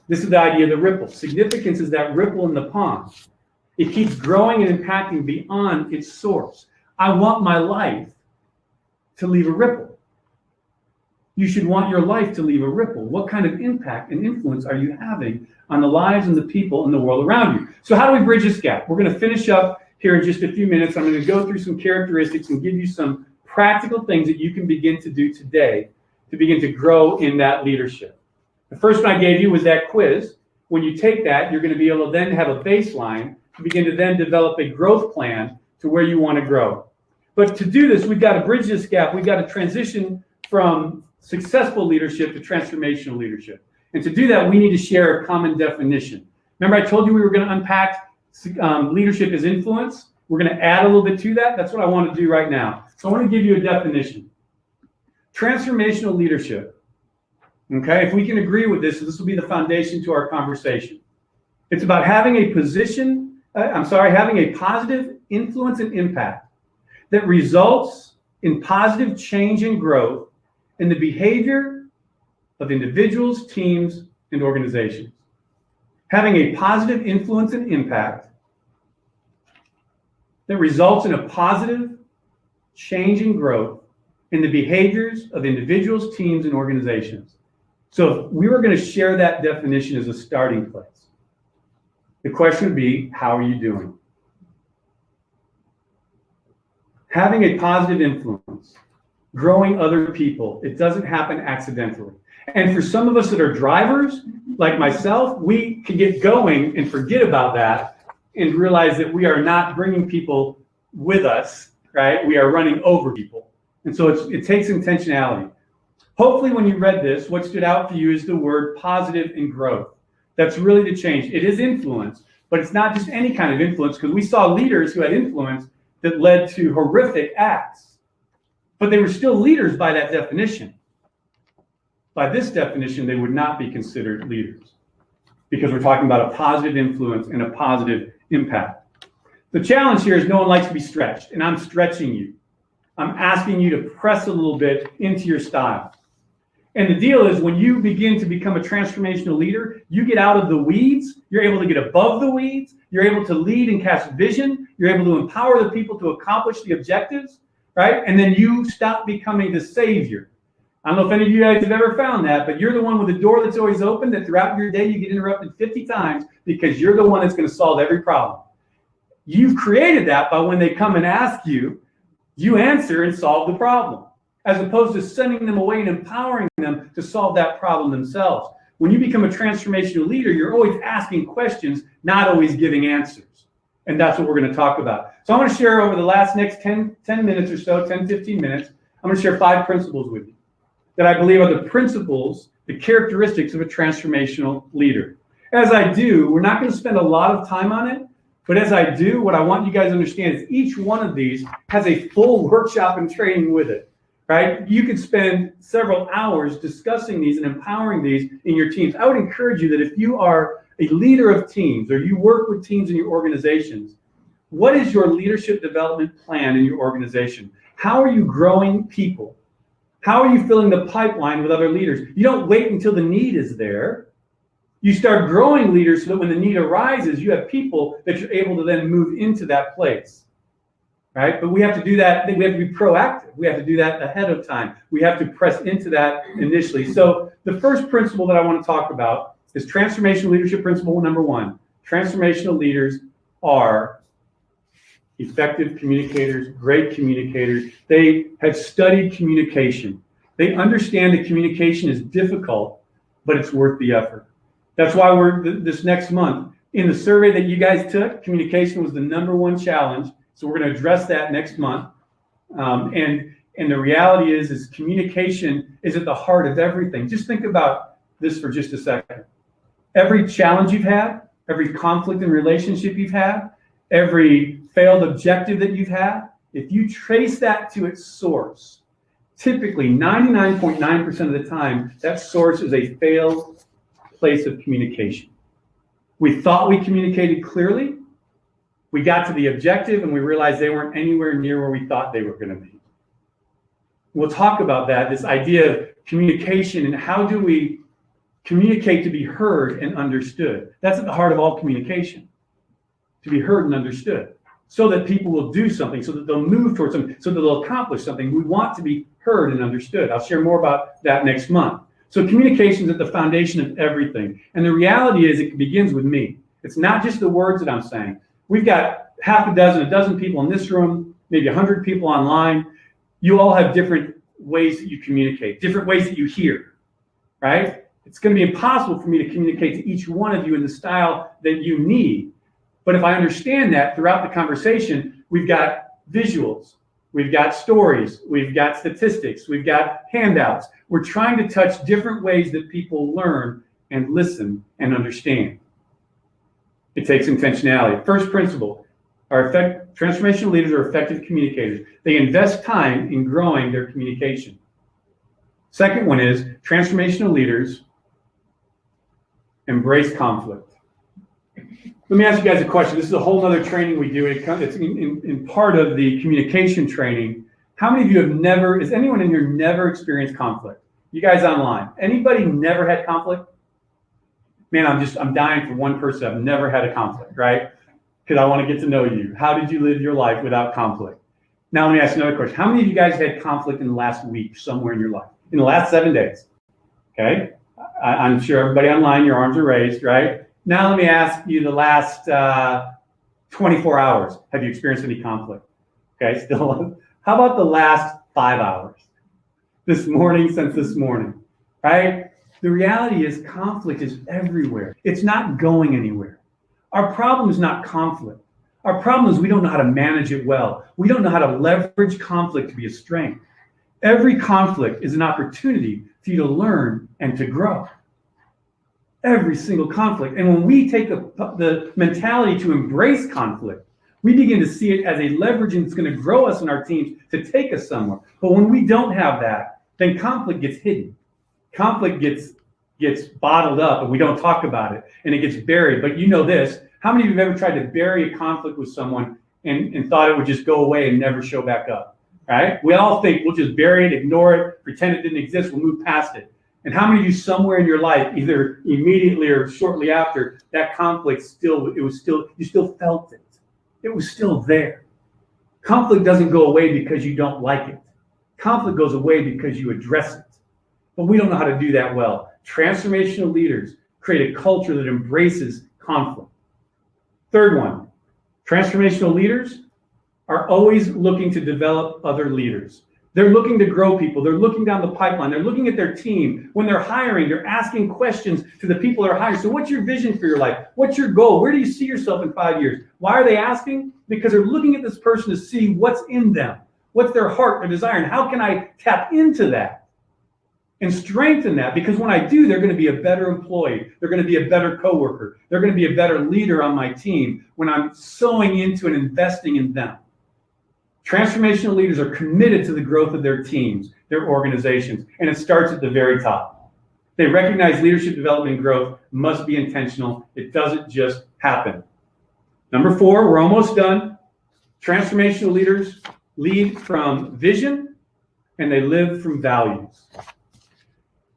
This is the idea of the ripple. Significance is that ripple in the pond. It keeps growing and impacting beyond its source. I want my life to leave a ripple. You should want your life to leave a ripple. What kind of impact and influence are you having on the lives and the people in the world around you? So how do we bridge this gap? We're going to finish up here in just a few minutes. I'm going to go through some characteristics and give you some practical things that you can begin to do today to begin to grow in that leadership. The first one I gave you was that quiz. When you take that, you're going to be able to then have a baseline to begin to then develop a growth plan to where you want to grow. But to do this, we've got to bridge this gap. We've got to transition from successful leadership to transformational leadership. And to do that, we need to share a common definition. Remember, I told you we were going to unpack leadership as influence. We're going to add a little bit to that. That's what I want to do right now. So I want to give you a definition. Transformational leadership. Okay, if we can agree with this, this will be the foundation to our conversation. It's about having a having a positive influence and impact that results in positive change and growth in the behavior of individuals, teams, and organizations. Having a positive influence and impact that results in a positive change and growth in the behaviors of individuals, teams, and organizations. So if we were going to share that definition as a starting place, the question would be, how are you doing? Having a positive influence, growing other people, it doesn't happen accidentally. And for some of us that are drivers, like myself, we can get going and forget about that and realize that we are not bringing people with us, right? We are running over people. And so it takes intentionality. Hopefully when you read this, what stood out for you is the word positive and growth. That's really the change. It is influence, but it's not just any kind of influence, because we saw leaders who had influence that led to horrific acts. But they were still leaders by that definition. By this definition, they would not be considered leaders, because we're talking about a positive influence and a positive impact. The challenge here is no one likes to be stretched, and I'm stretching you. I'm asking you to press a little bit into your style. And the deal is when you begin to become a transformational leader, you get out of the weeds, you're able to get above the weeds, you're able to lead and cast vision, you're able to empower the people to accomplish the objectives, right? And then you stop becoming the savior. I don't know if any of you guys have ever found that, but you're the one with the door that's always open, that throughout your day you get interrupted 50 times because you're the one that's going to solve every problem. You've created that by when they come and ask you, you answer and solve the problem, as opposed to sending them away and empowering them to solve that problem themselves. When you become a transformational leader, you're always asking questions, not always giving answers. And that's what we're going to talk about. So I'm going to share over the next 10 minutes or so, 10, 15 minutes, I'm going to share 5 principles with you that I believe are the principles, the characteristics of a transformational leader. As I do, we're not going to spend a lot of time on it, but as I do, what I want you guys to understand is each one of these has a full workshop and training with it. Right? You could spend several hours discussing these and empowering these in your teams. I would encourage you that if you are a leader of teams or you work with teams in your organizations, what is your leadership development plan in your organization? How are you growing people? How are you filling the pipeline with other leaders? You don't wait until the need is there. You start growing leaders so that when the need arises, you have people that you're able to then move into that place. Right? But we have to do that. We have to be proactive. We have to do that ahead of time. We have to press into that initially. So the first principle that I want to talk about is transformational leadership principle number 1. Transformational leaders are effective communicators, great communicators. They have studied communication. They understand that communication is difficult, but it's worth the effort. That's why we're this next month. In the survey that you guys took, communication was the number 1 challenge. So we're going to address that next month. And the reality is communication is at the heart of everything. Just think about this for just a second. Every challenge you've had, every conflict in relationship you've had, every failed objective that you've had, if you trace that to its source, typically 99.9% of the time, that source is a failed place of communication. We thought we communicated clearly. We got to the objective and we realized they weren't anywhere near where we thought they were going to be. We'll talk about that, this idea of communication and how do we communicate to be heard and understood. That's at the heart of all communication, to be heard and understood, so that people will do something, so that they'll move towards something, so that they'll accomplish something. We want to be heard and understood. I'll share more about that next month. So communication is at the foundation of everything. And the reality is it begins with me. It's not just the words that I'm saying. We've got half a dozen people in this room, maybe 100 people online. You all have different ways that you communicate, different ways that you hear, right? It's going to be impossible for me to communicate to each one of you in the style that you need. But if I understand that throughout the conversation, we've got visuals, we've got stories, we've got statistics, we've got handouts. We're trying to touch different ways that people learn and listen and understand. It takes intentionality. First principle, transformational leaders are effective communicators. They invest time in growing their communication. Second one is transformational leaders embrace conflict. Let me ask you guys a question. This is a whole other training we do. It's in part of the communication training. How many of you is anyone in here never experienced conflict? You guys online, anybody never had conflict? Man, I'm dying for one person. I've never had a conflict, right? Because I want to get to know you. How did you live your life without conflict? Now let me ask another question. How many of you guys had conflict in the last week somewhere in your life? In the last 7 days? Okay. I'm sure everybody online, your arms are raised, right? Now let me ask you the last 24 hours. Have you experienced any conflict? Okay, still. How about the last 5 hours? Since this morning, right? The reality is conflict is everywhere. It's not going anywhere. Our problem is not conflict. Our problem is we don't know how to manage it well. We don't know how to leverage conflict to be a strength. Every conflict is an opportunity for you to learn and to grow. Every single conflict. And when we take the mentality to embrace conflict, we begin to see it as a leverage and it's going to grow us and our teams to take us somewhere. But when we don't have that, then conflict gets hidden. Conflict gets bottled up and we don't talk about it and it gets buried. But you know this, how many of you have ever tried to bury a conflict with someone and thought it would just go away and never show back up, right? We all think we'll just bury it, ignore it, pretend it didn't exist, we'll move past it. And how many of you somewhere in your life, either immediately or shortly after, that conflict you still felt it. It was still there. Conflict doesn't go away because you don't like it. Conflict goes away because you address it. But we don't know how to do that well. Transformational leaders create a culture that embraces conflict. Third one, transformational leaders are always looking to develop other leaders. They're looking to grow people. They're looking down the pipeline. They're looking at their team. When they're hiring, they're asking questions to the people they're hiring. So what's your vision for your life? What's your goal? Where do you see yourself in 5 years? Why are they asking? Because they're looking at this person to see what's in them. What's their heart, their desire, and how can I tap into that and strengthen that? Because when I do, they're going to be a better employee. They're going to be a better coworker. They're going to be a better leader on my team when I'm sowing into and investing in them. Transformational leaders are committed to the growth of their teams, their organizations, and it starts at the very top. They recognize leadership development and growth must be intentional. It doesn't just happen. Number 4, we're almost done. Transformational leaders lead from vision and they live from values.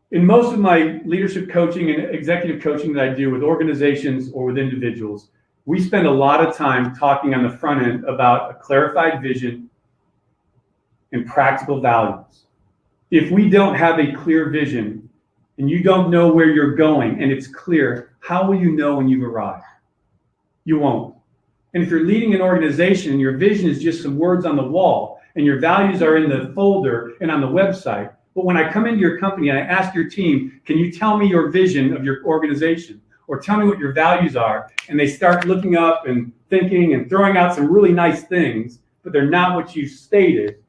In most of my leadership coaching and executive coaching that I do with organizations or with individuals, we spend a lot of time talking on the front end about a clarified vision and practical values. If we don't have a clear vision and you don't know where you're going and it's clear, how will you know when you've arrived? You won't. And if you're leading an organization and your vision is just some words on the wall and your values are in the folder and on the website, but when I come into your company and I ask your team, can you tell me your vision of your organization? Or tell me what your values are, and they start looking up and thinking and throwing out some really nice things, but they're not what you stated,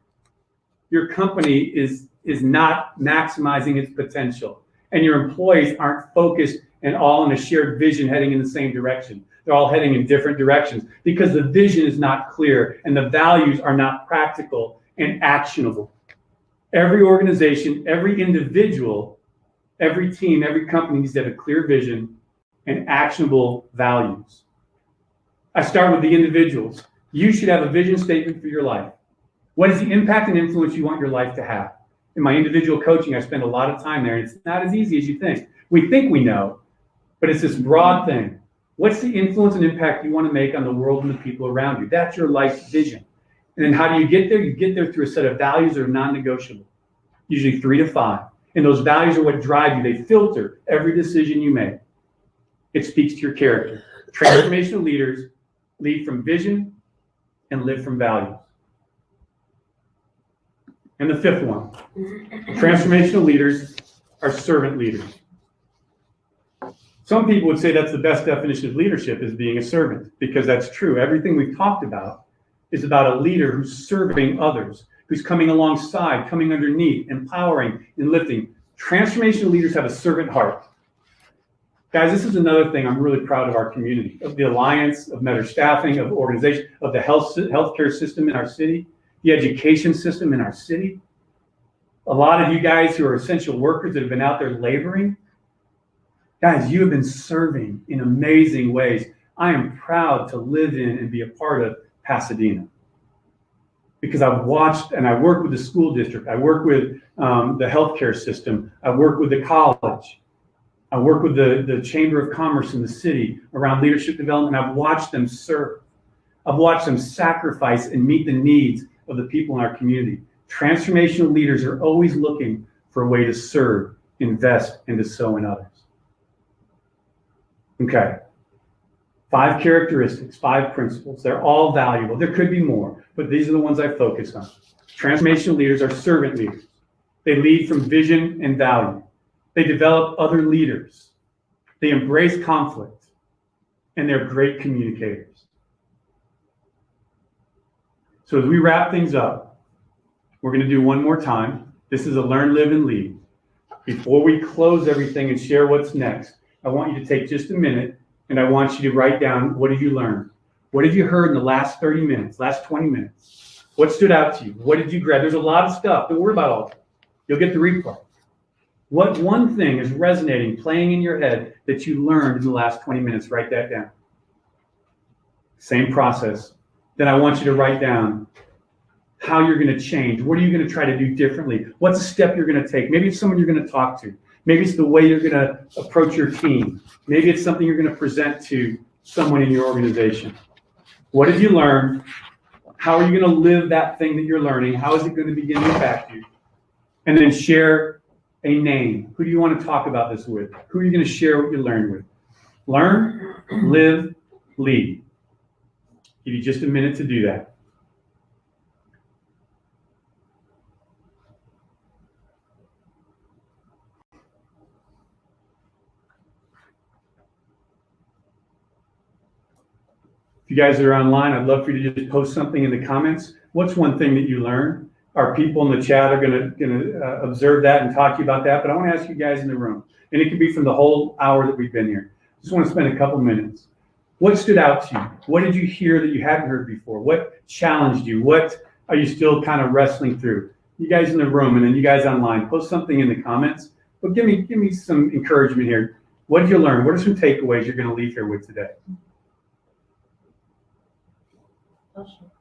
your company is not maximizing its potential. And your employees aren't focused and all in a shared vision heading in the same direction. They're all heading in different directions because the vision is not clear and the values are not practical and actionable. Every organization, every individual, every team, every company needs to have a clear vision and actionable values. I start with the individuals. You should have a vision statement for your life. What is the impact and influence you want your life to have? In my individual coaching, I spend a lot of time there, and it's not as easy as you think. We think we know, but it's this broad thing. What's the influence and impact you want to make on the world and the people around you? That's your life vision. And then how do you get there? You get there through a set of values that are non-negotiable, usually 3 to 5. And those values are what drive you. They filter every decision you make. It speaks to your character. Transformational leaders lead from vision and live from values. And the 5th one, transformational leaders are servant leaders. Some people would say that's the best definition of leadership, is being a servant, because that's true. Everything we've talked about is about a leader who's serving others, who's coming alongside, coming underneath, empowering and lifting. Transformational leaders have a servant heart. Guys, this is another thing I'm really proud of our community, of the Alliance, of Better Staffing, of organization, of the healthcare system in our city, the education system in our city. A lot of you guys who are essential workers that have been out there laboring, guys, you have been serving in amazing ways. I am proud to live in and be a part of Pasadena because I've watched and I work with the school district. I work with the healthcare system. I work with the college. I work with the Chamber of Commerce in the city around leadership development. I've watched them serve. I've watched them sacrifice and meet the needs of the people in our community. Transformational leaders are always looking for a way to serve, invest, and to sow in others. Okay. 5 characteristics, 5 principles. They're all valuable. There could be more, but these are the ones I focus on. Transformational leaders are servant leaders. They lead from vision and value. They develop other leaders. They embrace conflict, and they're great communicators. So as we wrap things up, we're going to do one more time. This is a learn, live, and lead. Before we close everything and share what's next, I want you to take just a minute, and I want you to write down, what have you learned? What have you heard in the last 30 minutes, last 20 minutes? What stood out to you? What did you grab? There's a lot of stuff. Don't worry about all of it. You'll get the replay. What one thing is resonating, playing in your head that you learned in the last 20 minutes? Write that down. Same process. Then I want you to write down how you're going to change. What are you going to try to do differently? What's a step you're going to take? Maybe it's someone you're going to talk to. Maybe it's the way you're going to approach your team. Maybe it's something you're going to present to someone in your organization. What have you learned? How are you going to live that thing that you're learning? How is it going to begin to impact you? And then share a name. Who do you want to talk about this with? Who are you going to share what you learned with? Learn, live, lead. Give you just a minute to do that. If you guys are online, I'd love for you to just post something in the comments. What's one thing that you learned? Our people in the chat are going to observe that and talk to you about that. But I want to ask you guys in the room, and it can be from the whole hour that we've been here. Just want to spend a couple minutes. What stood out to you? What did you hear that you hadn't heard before? What challenged you? What are you still kind of wrestling through? You guys in the room, and then you guys online, post something in the comments. But give me some encouragement here. What did you learn? What are some takeaways you're going to leave here with today?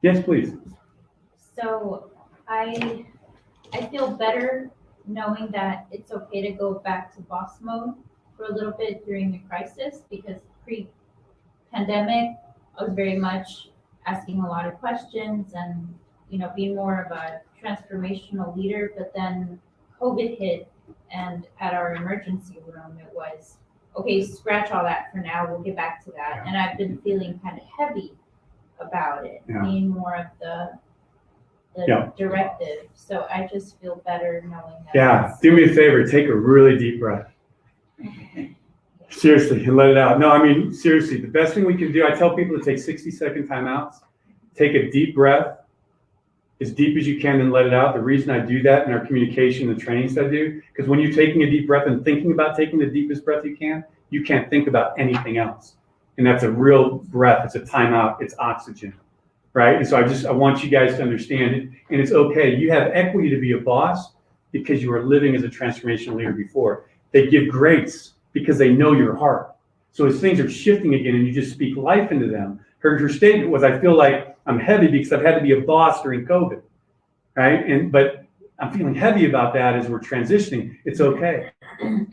Yes, please. So I feel better knowing that it's okay to go back to boss mode for a little bit during the crisis, because pre-pandemic I was very much asking a lot of questions and being more of a transformational leader. But then COVID hit, and at our emergency room it was okay, scratch all that for now, we'll get back to that. And I've been feeling kind of heavy about it, being more of the directive. So I just feel better knowing that. Yeah, do me a favor, take a really deep breath. Seriously, and let it out. No, I mean, seriously, the best thing we can do, I tell people to take 60-second timeouts, take a deep breath, as deep as you can, and let it out. The reason I do that in our communication, the trainings I do, because when you're taking a deep breath and thinking about taking the deepest breath you can't think about anything else. And that's a real breath. It's a timeout. It's oxygen, right? And so I want you guys to understand it. And it's okay. You have equity to be a boss because you were living as a transformational leader before. They give grace because they know your heart. So as things are shifting again and you just speak life into them, her statement was, I feel like I'm heavy because I've had to be a boss during COVID, right? But I'm feeling heavy about that as we're transitioning. It's okay.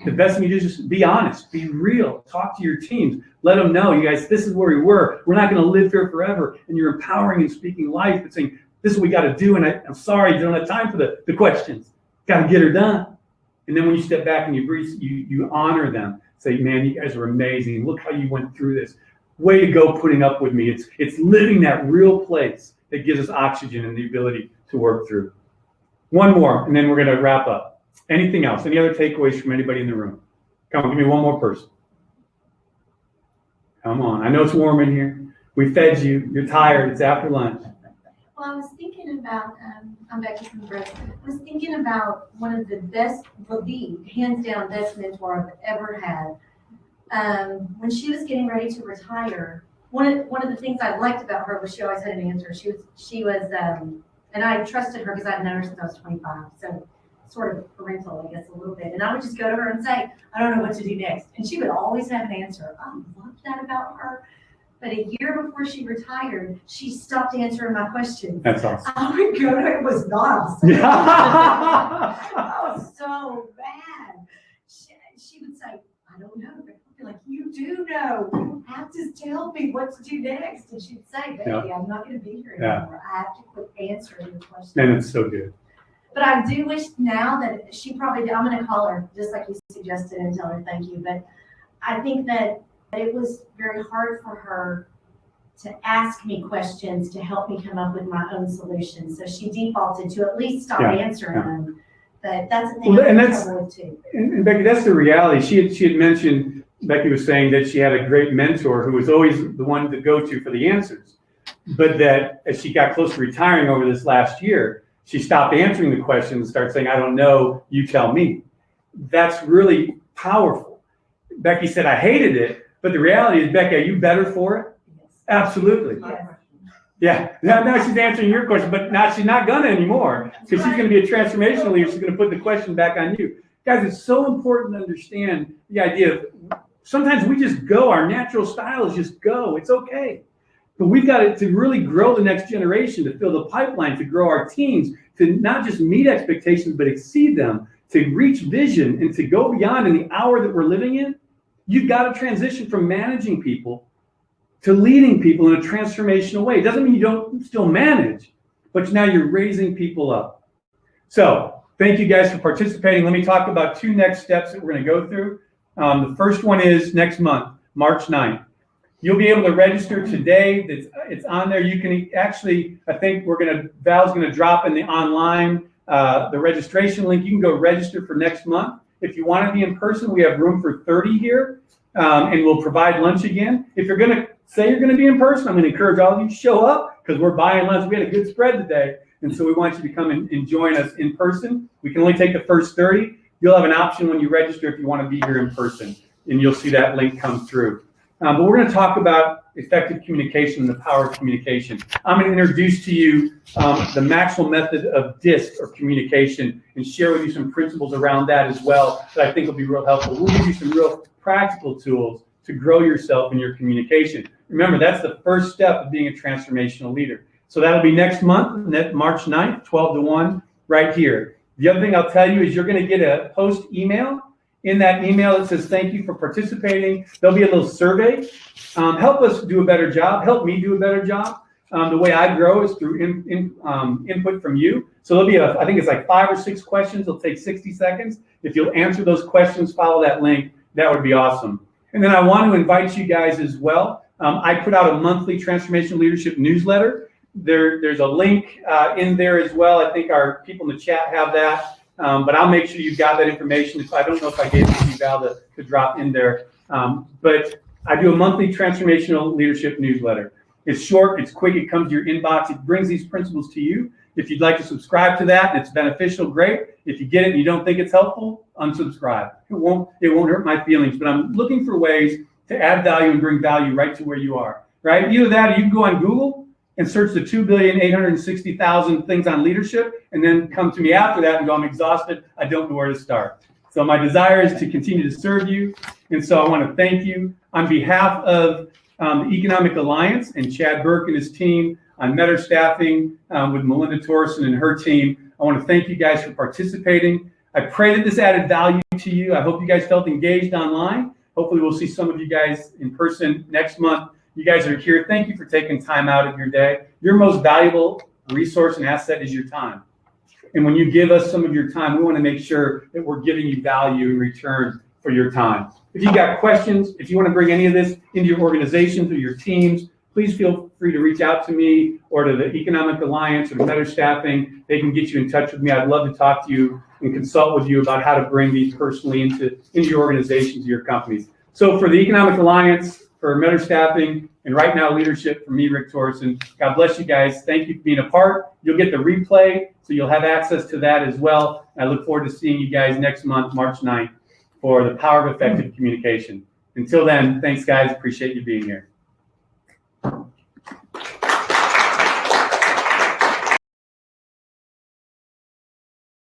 The best thing you do is just be honest, be real, talk to your teams, let them know, you guys, this is where we were. We're not going to live here forever. And you're empowering and speaking life and saying, this is what we got to do. And I'm sorry, you don't have time for the questions. Got to get her done. And then when you step back and you breathe, you honor them. Say, man, you guys are amazing. Look how you went through this. Way to go putting up with me. It's living that real place that gives us oxygen and the ability to work through. One more, and then we're going to wrap up. Anything else? Any other takeaways from anybody in the room? Come on, give me one more person. Come on. I know it's warm in here. We fed you. You're tired. It's after lunch. Well, I was thinking about, I'm Becky from Brooklyn. I was thinking about one of the best, the hands down best mentor I've ever had. When she was getting ready to retire, one of the things I liked about her was she always had an answer. She was, and I trusted her because I'd known her since I was 25. So sort of parental, I guess, a little bit. And I would just go to her and say, I don't know what to do next. And she would always have an answer. I loved that about her. But a year before she retired, she stopped answering my questions. That's awesome. I would go to her, it was nonsense. Yeah. I was so bad. She would say, I don't know. I'd be like, you do know. You have to tell me what to do next. And she'd say, Becky, I'm not going to be here anymore. I have to quit answering your questions. Man, it's so good. But I do wish now that she probably, I'm going to call her just like you suggested and tell her thank you. But I think that it was very hard for her to ask me questions to help me come up with my own solutions. So she defaulted to at least stop answering them. But that's the thing I'm trouble with too. And Becky, that's the reality. She had mentioned, Becky was saying that she had a great mentor who was always the one to go to for the answers. But that as she got close to retiring over this last year, she stopped answering the questions and started saying, I don't know, you tell me. That's really powerful. Becky said, I hated it. But the reality is, Becky, are you better for it? Yes. Absolutely. Yes. Yeah. Now she's answering your question, but now she's not gonna anymore because she's going to be a transformational leader. She's going to put the question back on you. Guys, it's so important to understand the idea of sometimes we just go. Our natural style is just go. It's okay. But we've got to really grow the next generation, to fill the pipeline, to grow our teams, to not just meet expectations, but exceed them. to reach vision and to go beyond in the hour that we're living in, you've got to transition from managing people to leading people in a transformational way. It doesn't mean you don't still manage, but now you're raising people up. So thank you guys for participating. Let me talk about 2 next steps that we're going to go through. The first one is next month, March 9th. You'll be able to register today. It's on there. You can actually, I think Val's going to drop in the online, the registration link. You can go register for next month. If you want to be in person, we have room for 30 here, and we'll provide lunch again. If you're going to say you're going to be in person, I'm going to encourage all of you to show up because we're buying lunch. We had a good spread today, and so we want you to come and join us in person. We can only take the first 30. You'll have an option when you register if you want to be here in person, and you'll see that link come through. But we're going to talk about effective communication and the power of communication. I'm going to introduce to you the Maxwell method of DISC, or communication, and share with you some principles around that as well that I think will be real helpful. We'll give you some real practical tools to grow yourself in your communication. Remember, that's the first step of being a transformational leader. So that'll be next month, March 9th, 12 to 1, right here. The other thing I'll tell you is you're going to get a post email. In that email, it says, thank you for participating. There'll be a little survey. Help us do a better job. Help me do a better job. The way I grow is through input from you. So there'll be, I think it's like 5 or 6 questions. It'll take 60 seconds. If you'll answer those questions, follow that link, that would be awesome. And then I want to invite you guys as well. I put out a monthly transformational leadership newsletter. There's a link in there as well. I think our people in the chat have that. But I'll make sure you've got that information. I don't know if I gave it to you, Val, to drop in there. But I do a monthly transformational leadership newsletter. It's short, it's quick, it comes to your inbox. It brings these principles to you. If you'd like to subscribe to that and it's beneficial, great. If you get it and you don't think it's helpful, unsubscribe. It won't hurt my feelings. But I'm looking for ways to add value and bring value right to where you are. Right? Either that, or you can go on Google and search the 2,860,000 things on leadership, and then come to me after that and go, I'm exhausted, I don't know where to start. So my desire is to continue to serve you, and so I want to thank you. On behalf of the Economic Alliance and Chad Burke and his team, on Metter Staffing with Melinda Torson and her team, I want to thank you guys for participating. I pray that this added value to you. I hope you guys felt engaged online. Hopefully we'll see some of you guys in person next month. You guys are here. Thank you for taking time out of your day. Your most valuable resource and asset is your time. And when you give us some of your time, we want to make sure that we're giving you value in return for your time. If you've got questions, if you want to bring any of this into your organizations or your teams, please feel free to reach out to me or to the Economic Alliance or to Metter Staffing. They can get you in touch with me. I'd love to talk to you and consult with you about how to bring these personally into your organizations, your companies. So for the Economic Alliance, for Metter Staffing, and right now leadership from me, Rick Torson. God bless you guys. Thank you for being a part. You'll get the replay, so you'll have access to that as well. I look forward to seeing you guys next month, March 9th, for the power of effective communication. Until then, thanks guys. Appreciate you being here.